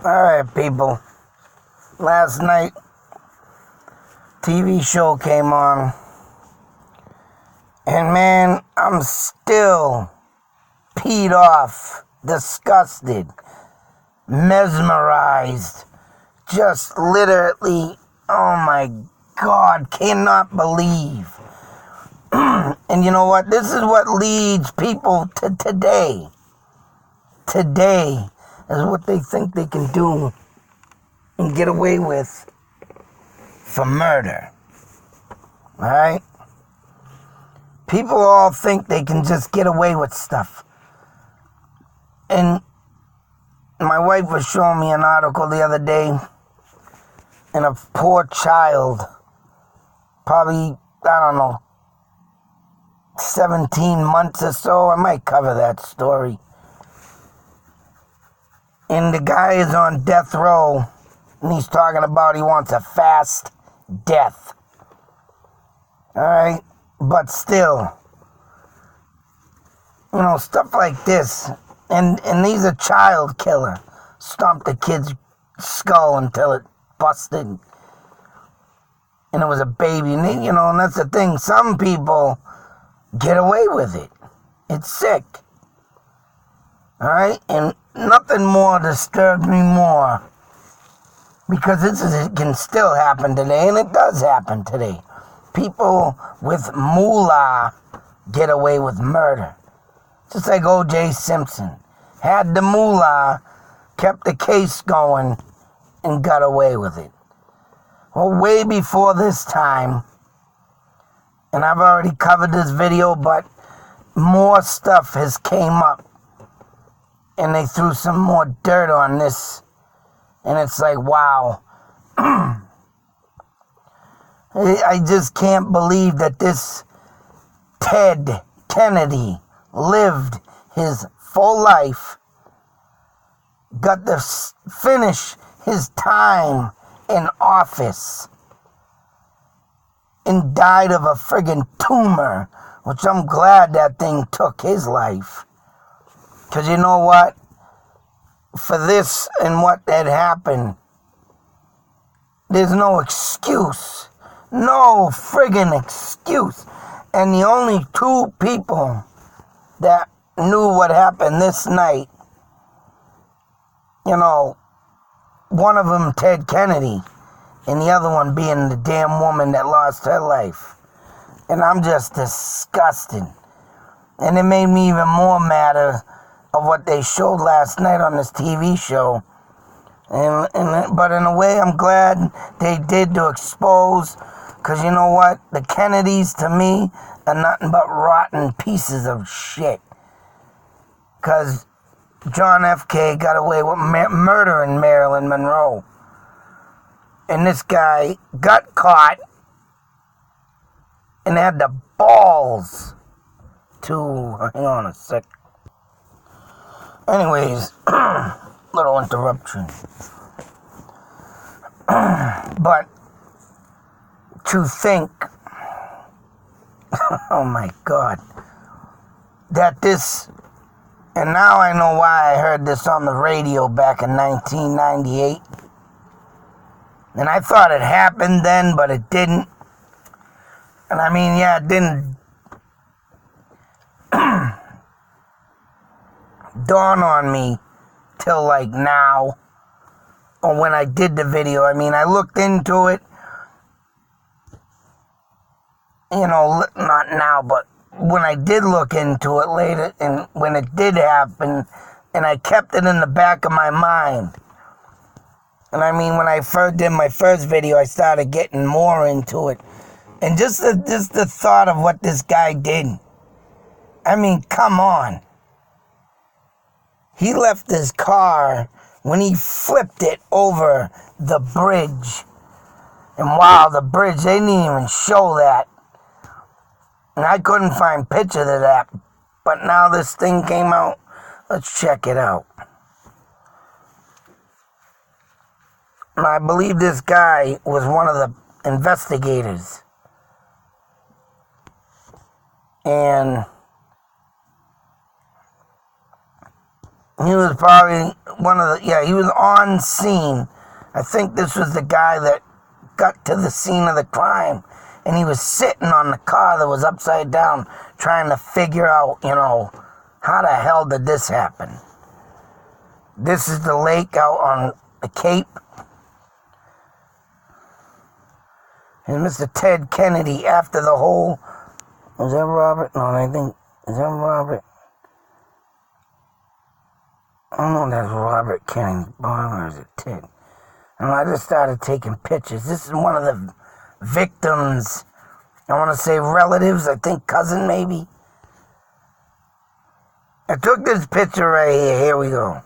Alright, people. Last night, TV show came on. And man, I'm still peed off, disgusted, mesmerized. Just literally, oh my God, cannot believe. And you know what? This is what leads people to today. Today is what they think they can do and get away with for murder. Alright? People all think they can just get away with stuff. And my wife was showing me an article the other day, and a poor child, probably, I don't know, 17 months or so. I might cover that story. And the guy is on death row, and he's talking about he wants a fast death. Alright? But still, you know, stuff like this. And he's a child killer. Stomped the kid's skull until it busted. And it was a baby. And, you know, and that's the thing. Some people get away with it. It's sick. Alright? And nothing more disturbs me more. Because it can still happen today. And it does happen today. People with moolah get away with murder. Just like O.J. Simpson. Had the moolah, kept the case going, and got away with it. Well, way before this time, and I've already covered this video, but more stuff has came up. And they threw some more dirt on this. And it's like, wow. I just can't believe that this Ted Kennedy lived his full life, got to finish his time in office, and died of a friggin' tumor, which I'm glad that thing took his life. Because you know what? For this and what had happened, there's no excuse. No friggin' excuse. And the only two people that knew what happened this night, you know, one of them Ted Kennedy, and the other one being the damn woman that lost her life. And I'm just disgusted. And it made me even more madder of what they showed last night on this TV show. But in a way, I'm glad they did to expose, because you know what? The Kennedys, to me, are nothing but rotten pieces of shit. Because John F. K. got away with murdering Marilyn Monroe. And this guy got caught and had the balls to... Hang on a sec. Anyways, little interruption. But to think, oh my God, that this, and now I know why I heard this on the radio back in 1998. And I thought it happened then, but it didn't. And I mean, yeah, it didn't dawn on me till like now, or when I did the video. I mean, I looked into it, you know, not now, but when I did look into it later, and when it did happen, and I kept it in the back of my mind. And I mean, when I first did my first video, I started getting more into it. And just the thought of what this guy did. I mean, come on. He left his car when he flipped it over the bridge. And wow, the bridge, they didn't even show that. And I couldn't find pictures of that. But now this thing came out. Let's check it out. And I believe this guy was one of the investigators. And he was probably he was on scene. I think this was the guy that got to the scene of the crime, and he was sitting on the car that was upside down trying to figure out, how the hell did this happen? This is the lake out on the Cape. And Mr. Ted Kennedy, after the whole... Was that Robert? No, I think... Is that Robert? I don't know if that's Robert Kennedy, or is it Ted? And I just started taking pictures. This is one of the victims, I want to say relatives, I think cousin maybe. I took this picture right here. Here we go.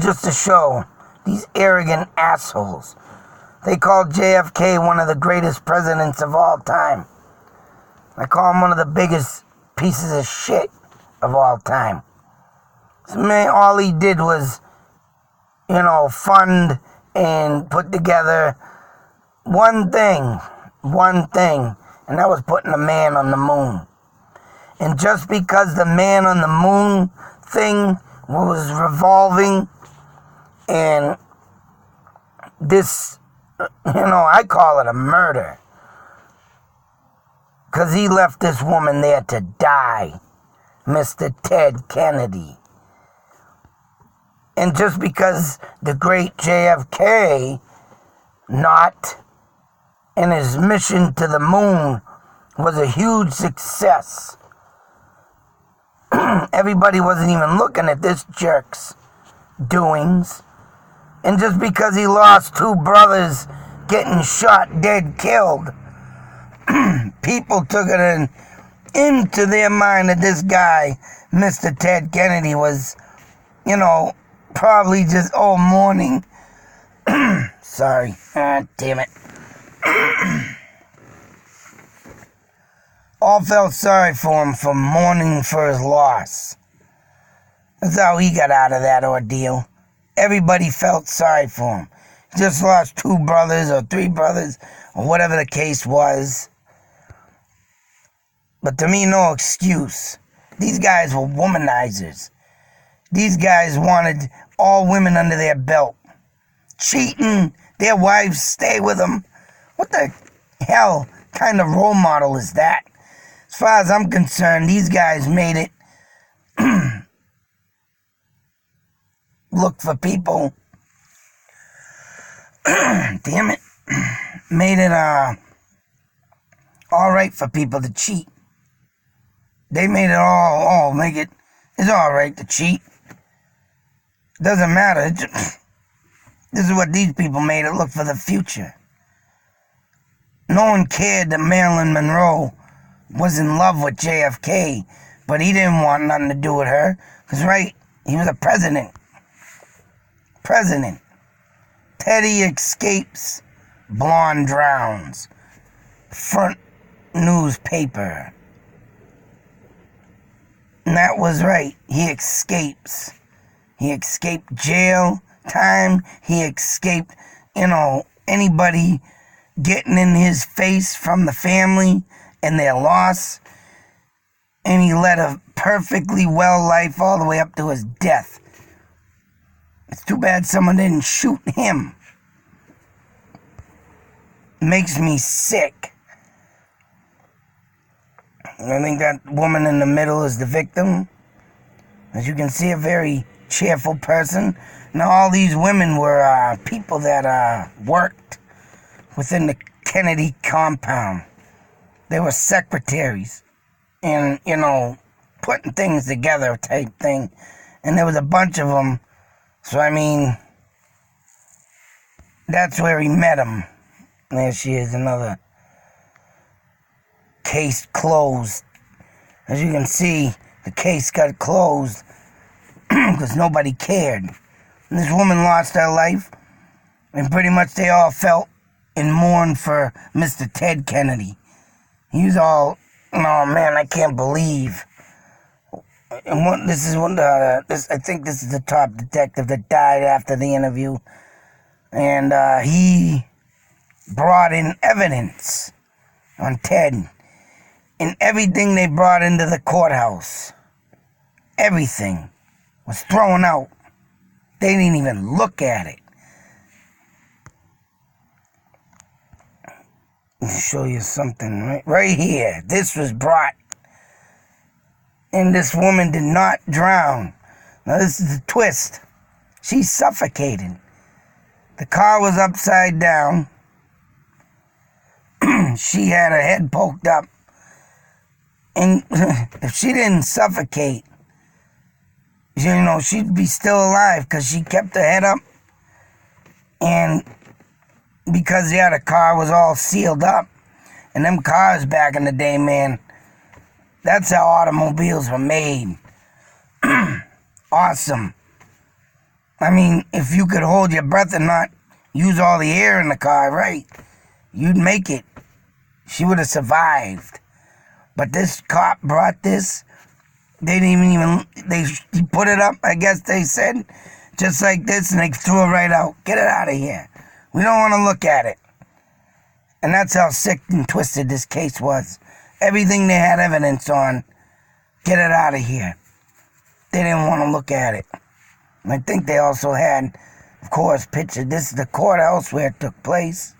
Just to show these arrogant assholes. They called JFK one of the greatest presidents of all time. I call him one of the biggest pieces of shit of all time. So, man, all he did was, fund and put together one thing, and that was putting a man on the moon. And just because the man on the moon thing was revolving, and this, I call it a murder, because he left this woman there to die, Mr. Ted Kennedy. And just because the great JFK, not in his mission to the moon, was a huge success, everybody wasn't even looking at this jerk's doings. And just because he lost 2 brothers getting shot, dead, killed, people took it into their mind that this guy, Mr. Ted Kennedy, was, probably just all mourning. Sorry. Damn it. All felt sorry for him for mourning for his loss. That's how he got out of that ordeal. Everybody felt sorry for him. He just lost 2 brothers or 3 brothers or whatever the case was. But to me, no excuse. These guys were womanizers. These guys wanted all women under their belt. Cheating, their wives stay with them. What the hell kind of role model is that? As far as I'm concerned, these guys made it look for people. Damn it. Made it all right for people to cheat. They made it it's all right to cheat. Doesn't matter. This is what these people made it look for the future. No one cared that Marilyn Monroe was in love with JFK, but he didn't want nothing to do with her. Because, right, he was a president. Teddy escapes, blonde drowns. Front newspaper. And that was right. He escapes. He escaped jail time. He escaped, anybody getting in his face from the family and their loss. And he led a perfectly well life all the way up to his death. It's too bad someone didn't shoot him. Makes me sick. I think that woman in the middle is the victim. As you can see, a very cheerful person. Now, all these women were people that worked within the Kennedy compound. They were secretaries and, putting things together type thing. And there was a bunch of them. So, that's where he met him. There she is, another case closed. As you can see, the case got closed because nobody cared. And this woman lost her life, and pretty much they all felt and mourned for Mr. Ted Kennedy. He was all, oh man, I can't believe. And I think this is the top detective that died after the interview. And he brought in evidence on Ted. And everything they brought into the courthouse, everything was thrown out. They didn't even look at it. Let me show you something right here. This was brought, and this woman did not drown. Now this is the twist. She suffocated. The car was upside down. She had her head poked up. And if she didn't suffocate, she'd be still alive because she kept her head up. And because the other car was all sealed up. And them cars back in the day, man, that's how automobiles were made. Awesome. I mean, if you could hold your breath and not use all the air in the car, right, you'd make it. She would have survived. But this cop brought this. They didn't he put it up, I guess they said, just like this, and they threw it right out. Get it out of here. We don't want to look at it. And that's how sick and twisted this case was. Everything they had evidence on, get it out of here. They didn't want to look at it. And I think they also had, of course, pictures. This is the courthouse where it took place.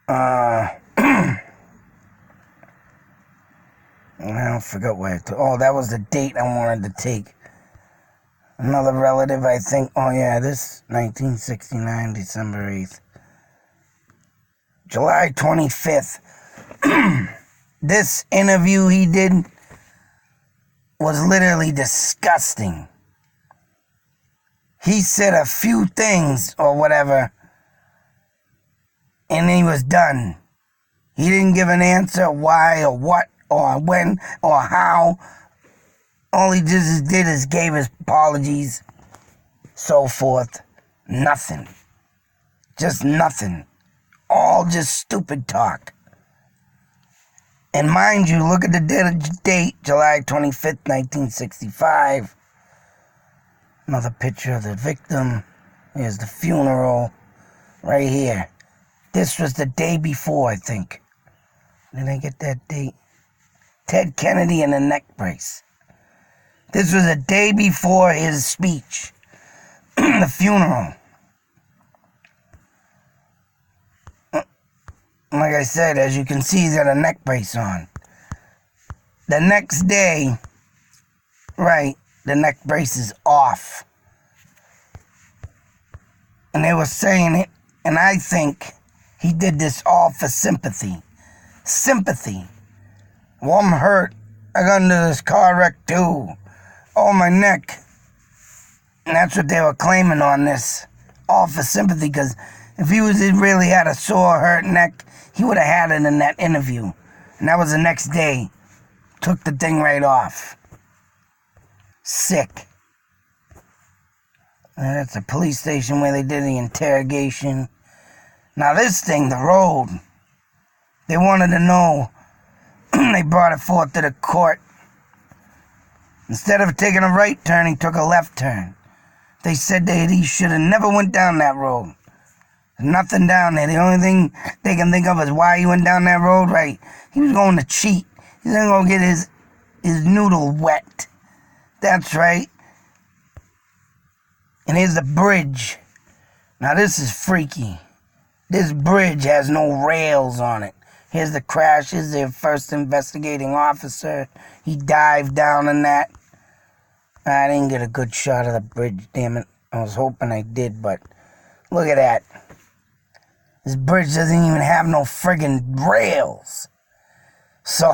I forgot where I took. Oh, that was the date I wanted to take. Another relative, I think. Oh, yeah, this 1969, December 8th. July 25th. This interview he did was literally disgusting. He said a few things or whatever, and he was done. He didn't give an answer why or what or when or how. All he just did is gave his apologies, so forth. Nothing. Just nothing. All just stupid talk. And mind you, look at the date, July 25th, 1965. Another picture of the victim. Here's the funeral right here. This was the day before, I think. Did I get that date? Ted Kennedy and the neck brace. This was a day before his speech, the funeral. Like I said, as you can see, he's got a neck brace on. The next day, right, the neck brace is off. And they were saying it, and I think he did this all for sympathy. Sympathy. Well, I'm hurt. I got into this car wreck too. Oh, my neck. And that's what they were claiming on this. All for sympathy, because if he really had a sore, hurt neck, he would have had it in that interview. And that was the next day. Took the thing right off. Sick. And that's a police station where they did the interrogation. Now this thing, the road, they wanted to know. They brought it forth to the court. Instead of taking a right turn, he took a left turn. They said that he should have never went down that road. There's nothing down there. The only thing they can think of is why he went down that road. Right? He was going to cheat. He's going to get his noodle wet. That's right. And here's the bridge. Now this is freaky. This bridge has no rails on it. Here's the crash. Here's their first investigating officer. He dived down in that. I didn't get a good shot of the bridge, damn it. I was hoping I did, but look at that. This bridge doesn't even have no friggin' rails. So,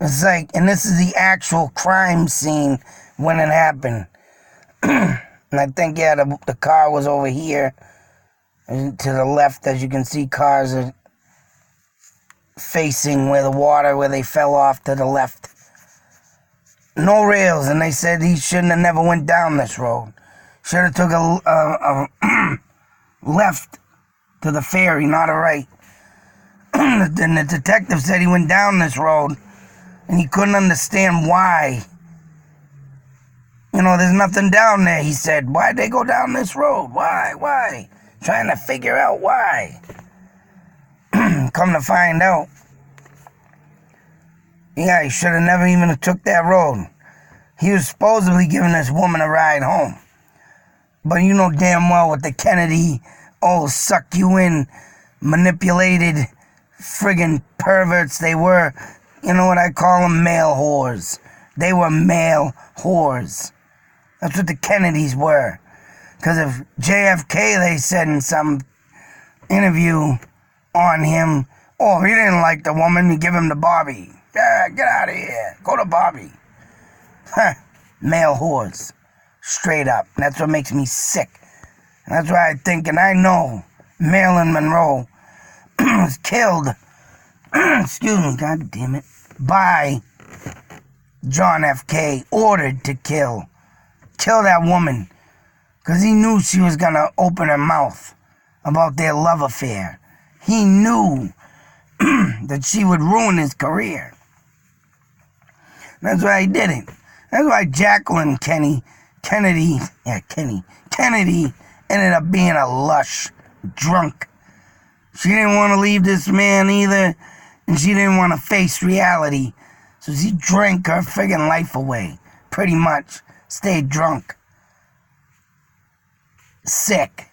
it's like, and this is the actual crime scene when it happened. And I think, yeah, the car was over here. And to the left, as you can see, cars are facing where they fell off to the left. No rails, and they said he shouldn't have never went down this road. Should have took a left to the ferry, not a right. Then the detective said he went down this road, and he couldn't understand why. There's nothing down there, he said. Why'd they go down this road? Why? Trying to figure out why. Come to find out, yeah, he should have never even took that road. He was supposedly giving this woman a ride home. But you know damn well what the Kennedy, suck you in, manipulated friggin' perverts they were. You know what I call them? Male whores. They were male whores. That's what the Kennedys were. Because of JFK, they said in some interview on him, oh, he didn't like the woman, you give him to Bobby. Yeah, get out of here. Go to Bobby. Male whores. Straight up. And that's what makes me sick. And that's why I think, and I know, Marilyn Monroe was killed, excuse me, god damn it, by John F. K. Ordered to kill that woman. Because he knew she was going to open her mouth about their love affair. He knew that she would ruin his career. That's why he did it. That's why Jacqueline Kennedy ended up being a lush drunk. She didn't want to leave this man either, and she didn't want to face reality. So she drank her friggin' life away. Pretty much. Stayed drunk. Sick.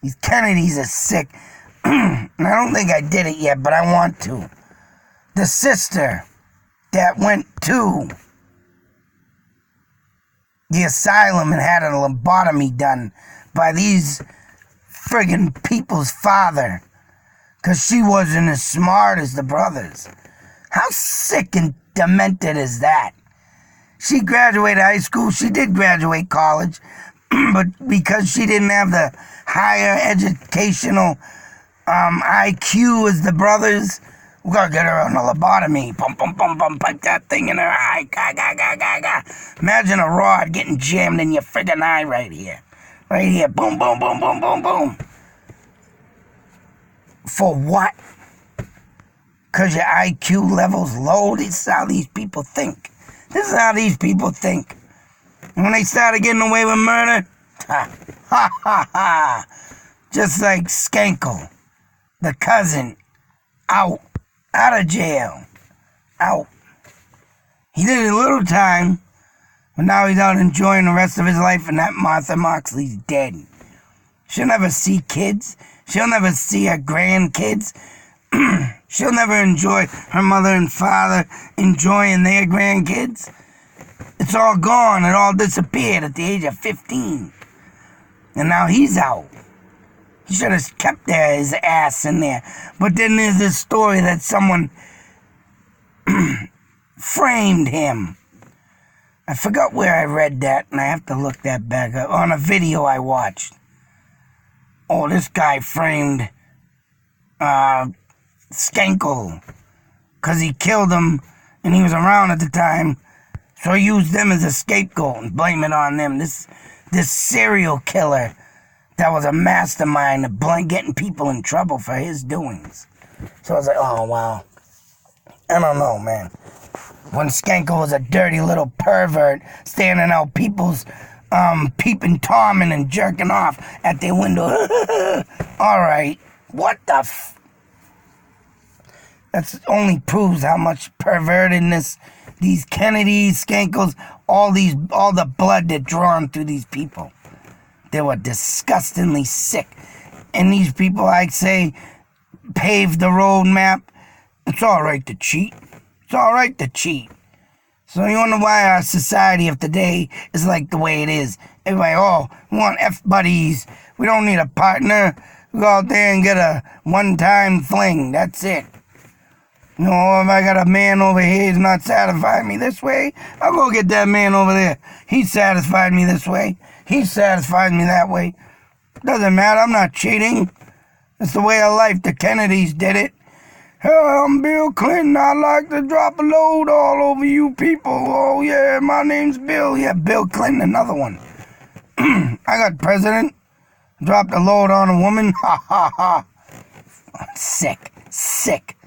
These Kennedys are sick. And I don't think I did it yet, but I want to. The sister that went to the asylum and had a lobotomy done by these friggin' people's father, because she wasn't as smart as the brothers. How sick and demented is that? She graduated high school, she did graduate college, but because she didn't have the higher educational IQ as the brothers, we gotta get her on a lobotomy. Pum, pum, pum, pum, pipe that thing in her eye. Ga, ga, ga, ga, ga. Imagine a rod getting jammed in your friggin' eye right here. Right here. Boom, boom, boom, boom, boom, boom. For what? Because your IQ level's low? This is how these people think. This is how these people think. When they started getting away with murder, ha, ha, ha, ha. Just like Skankel, the cousin, out of jail, out. He did a little time, but now he's out enjoying the rest of his life, and that Martha Moxley's dead. She'll never see kids. She'll never see her grandkids. She'll never enjoy her mother and father enjoying their grandkids. It's all gone. It all disappeared at the age of 15. And now he's out. He should have kept his ass in there. But then there's this story that someone framed him. I forgot where I read that, and I have to look that back up. On a video I watched. Oh, this guy framed Skankel because he killed him, and he was around at the time. So he used them as a scapegoat and blame it on them. This serial killer that was a mastermind of getting people in trouble for his doings. So I was like, oh, wow. I don't know, man. When Skankel was a dirty little pervert standing out people's peeping Tomming and jerking off at their window. All right. What the That only proves how much pervertedness these Kennedys, Skankels, all the blood that drawn through these people. They were disgustingly sick. And these people, I'd say, paved the roadmap. It's all right to cheat. It's all right to cheat. So you wonder why our society of today is like the way it is. Everybody, we want F-buddies. We don't need a partner. We go out there and get a one-time fling. That's it. You know, if I got a man over here who's not satisfying me this way, I'll go get that man over there. He satisfied me this way. He satisfied me that way. Doesn't matter. I'm not cheating. It's the way of life. The Kennedys did it. I'm Bill Clinton. I like to drop a load all over you people. Oh, yeah, my name's Bill. Yeah, Bill Clinton, another one. I got president. Dropped a load on a woman. Ha, ha, ha. Sick. Sick.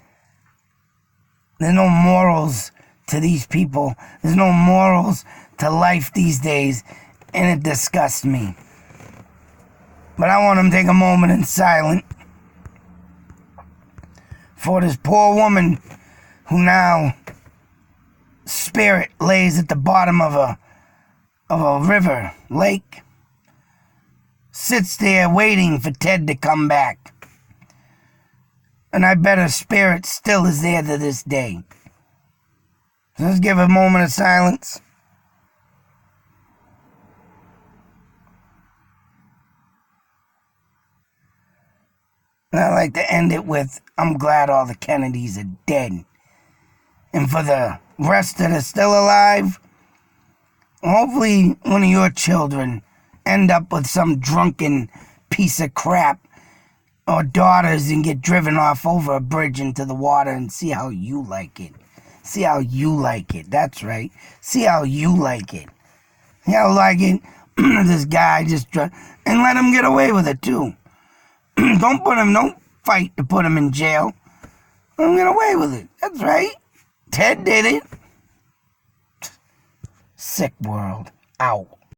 There's no morals to these people. There's no morals to life these days. And it disgusts me. But I want to take a moment in silence for this poor woman who now spent spirit lays at the bottom of a river, lake, sits there waiting for Ted to come back. And I bet her spirit still is there to this day. So let's give a moment of silence. And I like to end it with, I'm glad all the Kennedys are dead. And for the rest that are still alive, hopefully one of your children end up with some drunken piece of crap, or daughters, and get driven off over a bridge into the water and see how you like it. See how you like it. That's right. See how you like it. See how like it? This guy just and let him get away with it too. Don't fight to put him in jail. Let him get away with it. That's right. Ted did it. Sick world. Out.